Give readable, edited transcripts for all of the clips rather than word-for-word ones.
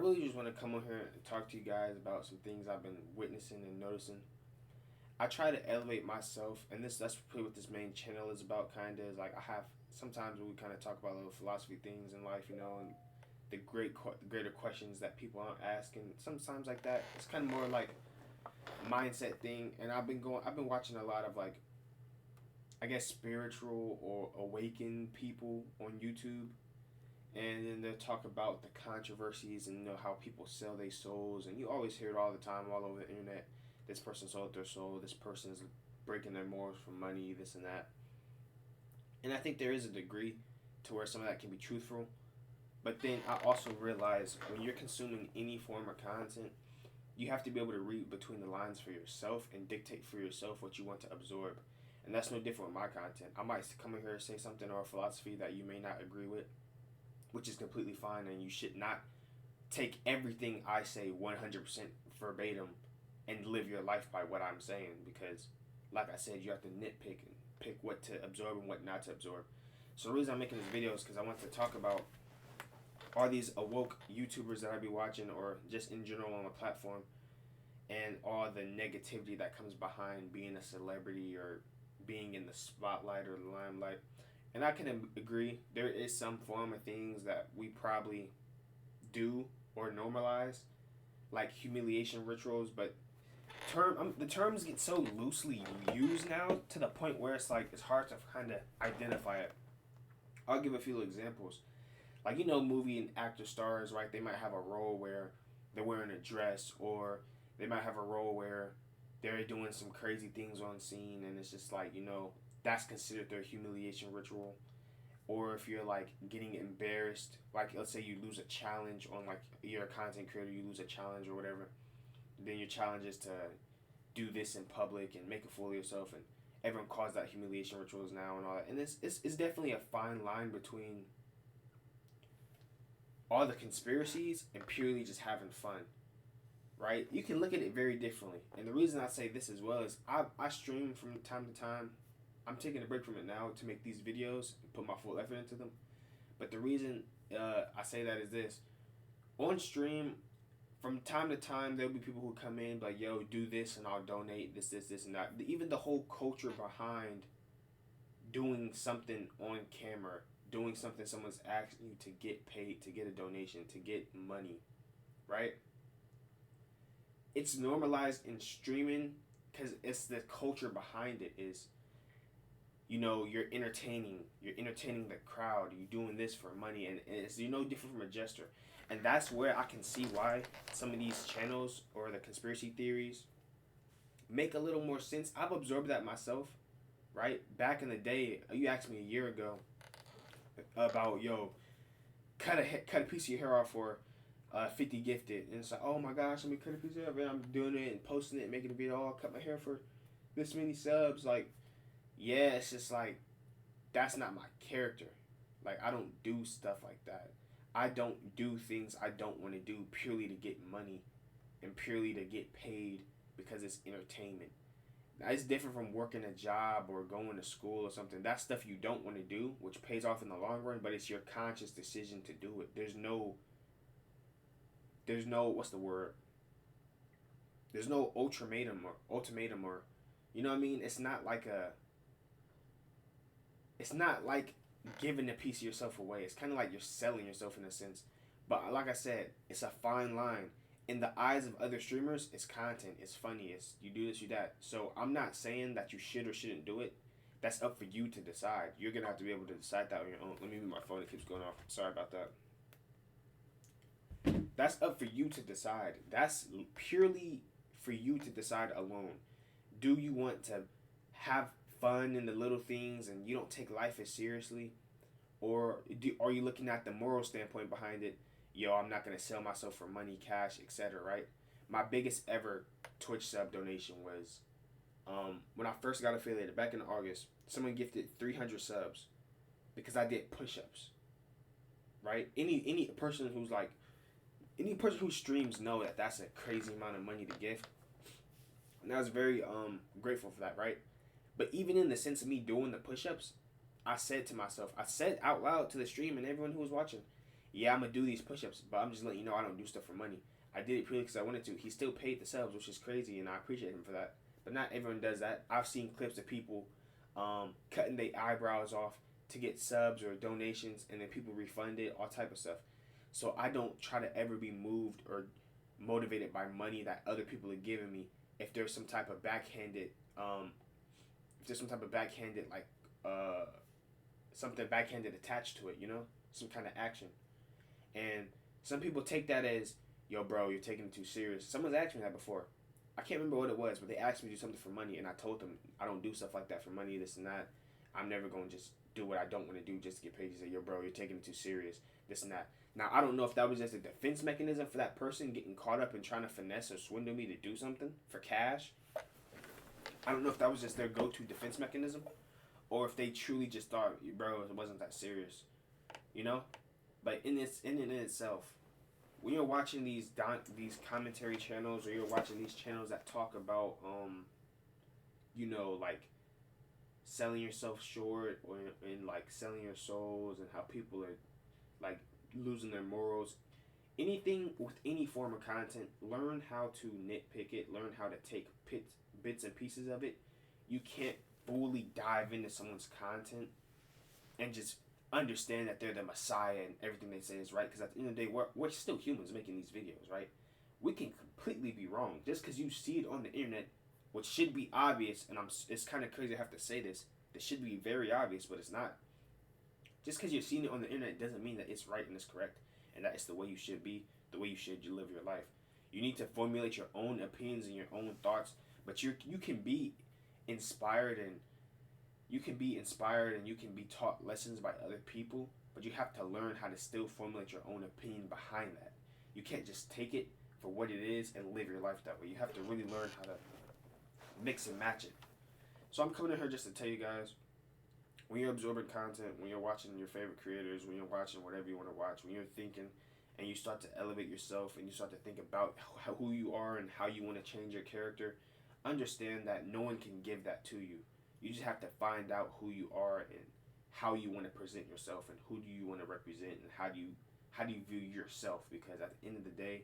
really just want to come on here and talk to you guys about some things I've been witnessing and noticing. I try to elevate myself, and that's really what this main channel is about. Kind of is like I have sometimes we kind of talk about little philosophy things in life, and the greater questions that people aren't asking. Sometimes like that, it's kind of more like a mindset thing. And I've been watching a lot of like I guess spiritual or awakened people on YouTube, and then they'll talk about the controversies and how people sell their souls, and you always hear it all the time all over the internet. This person sold their soul. This person is breaking their morals for money. This and that. And I think there is a degree to where some of that can be truthful. But then I also realize when you're consuming any form of content, you have to be able to read between the lines for yourself and dictate for yourself what you want to absorb. And that's no different with my content. I might come in here and say something or a philosophy that you may not agree with, which is completely fine, and you should not take everything I say 100% verbatim and live your life by what I'm saying, because like I said, you have to nitpick and pick what to absorb and what not to absorb. So the reason I'm making this video is because I want to talk about all these awoke YouTubers that I be watching, or just in general on the platform, and all the negativity that comes behind being a celebrity or being in the spotlight or the limelight. And I can agree, there is some form of things that we probably do or normalize, like humiliation rituals, but the terms get so loosely used now to the point where it's hard to kind of identify it. I'll give a few examples. Like movie and actor stars, right? They might have a role where they're wearing a dress, or they might have a role where they're doing some crazy things on scene, and it's just like that's considered their humiliation ritual. Or if you're like getting embarrassed, like let's say you lose a challenge on, like, you're a content creator, you lose a challenge or whatever, then your challenge is to do this in public and make a fool of yourself, and everyone calls that humiliation rituals now and all that. And it's definitely a fine line between all the conspiracies and purely just having fun, right? You can look at it very differently. And the reason I say this as well is I stream from time to time. I'm taking a break from it now to make these videos and put my full effort into them. But the reason I say that is this. On stream, from time to time, there'll be people who come in like, yo, do this and I'll donate this, and that. Even the whole culture behind doing something on camera, doing something someone's asking you to get paid, to get a donation, to get money, right? It's normalized in streaming because it's the culture behind it is, you're entertaining the crowd, you're doing this for money, and it's no different from a gesture. And that's where I can see why some of these channels or the conspiracy theories make a little more sense. I've absorbed that myself, right? Back in the day, you asked me a year ago about, cut a piece of your hair off for 50 gifted, and it's like, oh my gosh, let me cut a piece of hair, and I'm doing it and posting it and making a video, I'll cut my hair for this many subs. Like, yeah, it's just like, that's not my character. Like, I don't do stuff like that. I don't do things I don't want to do purely to get money and purely to get paid because it's entertainment. Now, it's different from working a job or going to school or something. That's stuff you don't want to do, which pays off in the long run, but it's your conscious decision to do it. There's no what's the word? There's no ultimatum or you know what I mean? It's not like giving a piece of yourself away. It's kind of like you're selling yourself in a sense. But like I said, it's a fine line. In the eyes of other streamers, it's content, it's funny, it's you do this, you that. So I'm not saying that you should or shouldn't do it. That's up for you to decide. You're gonna have to be able to decide that on your own. Let me move my phone, it keeps going off. Sorry about that. That's up for you to decide. That's purely for you to decide alone. Do you want to have fun in the little things and you don't take life as seriously? Or are you looking at the moral standpoint behind it? Yo, I'm not going to sell myself for money, cash, etc., right? My biggest ever Twitch sub donation was when I first got affiliated back in August. Someone gifted 300 subs because I did push-ups, right? Any person who streams know that that's a crazy amount of money to gift. And I was very grateful for that, right? But even in the sense of me doing the push-ups, I said to myself, I said out loud to the stream and everyone who was watching, Yeah, I'm gonna do these push-ups, but I'm just letting you know I don't do stuff for money. I did it purely because I wanted to. He still paid the subs, which is crazy, and I appreciate him for that. But not everyone does that. I've seen clips of people cutting their eyebrows off to get subs or donations, and then people refund it, all type of stuff. So I don't try to ever be moved or motivated by money that other people are giving me. If there's some type of backhanded, if there's some type of backhanded like uh, something backhanded attached to it, some kind of action. And some people take that as, yo, bro, you're taking it too serious. Someone's asked me that before. I can't remember what it was, but they asked me to do something for money, and I told them I don't do stuff like that for money, this and that. I'm never going to just do what I don't want to do just to get paid. He said, yo, bro, you're taking it too serious, this and that. Now, I don't know if that was just a defense mechanism for that person getting caught up in trying to finesse or swindle me to do something for cash. I don't know if that was just their go-to defense mechanism, or if they truly just thought, bro, it wasn't that serious, you know? But in itself, when you're watching these commentary channels, or you're watching these channels that talk about like selling yourself short, or in like selling your souls, and how people are like losing their morals, anything with any form of content, learn how to nitpick it, learn how to take bits and pieces of it. You can't fully dive into someone's content and just understand that they're the messiah and everything they say is right, because at the end of the day, we're still humans making these videos, right? We can completely be wrong. Just because you see it on the internet, which should be obvious, and it's kind of crazy to have to say this, should be very obvious, but it's not. Just because you're seeing it on the internet doesn't mean that it's right and it's correct, and that it's the way you should be, the way you should live your life. You need to formulate your own opinions and your own thoughts, but you can be inspired, and you can be taught lessons by other people, but you have to learn how to still formulate your own opinion behind that. You can't just take it for what it is and live your life that way. You have to really learn how to mix and match it. So I'm coming in here just to tell you guys, when you're absorbing content, when you're watching your favorite creators, when you're watching whatever you want to watch, when you're thinking and you start to elevate yourself and you start to think about who you are and how you want to change your character, understand that no one can give that to you. You just have to find out who you are and how you want to present yourself, and who do you want to represent, and how do you view yourself, because at the end of the day,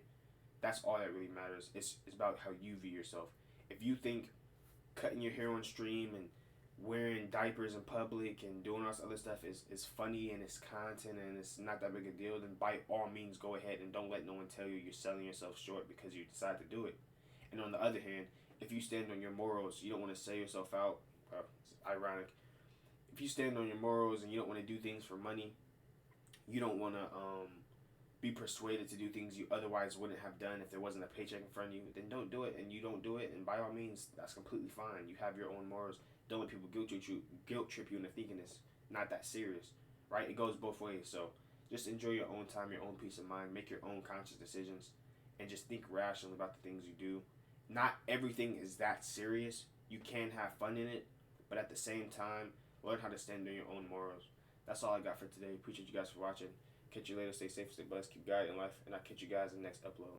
that's all that really matters. It's about how you view yourself. If you think cutting your hair on stream and wearing diapers in public and doing all this other stuff is funny and it's content and it's not that big a deal, then by all means go ahead and don't let no one tell you you're selling yourself short because you decide to do it. And on the other hand, if you stand on your morals, you don't want to sell yourself out. It's ironic. If you stand on your morals and you don't want to do things for money, you don't want to be persuaded to do things you otherwise wouldn't have done if there wasn't a paycheck in front of you, then don't do it, and you don't do it, and by all means, that's completely fine. You have your own morals. Don't let people guilt trip you into thinking it's not that serious, right? It goes both ways. So just enjoy your own time, your own peace of mind, make your own conscious decisions, and just think rationally about the things you do. Not everything is that serious. You can have fun in it, but at the same time, learn how to stand on your own morals. That's all I got for today. Appreciate you guys for watching. Catch you later. Stay safe, stay blessed, keep guiding life, and I'll catch you guys in the next upload.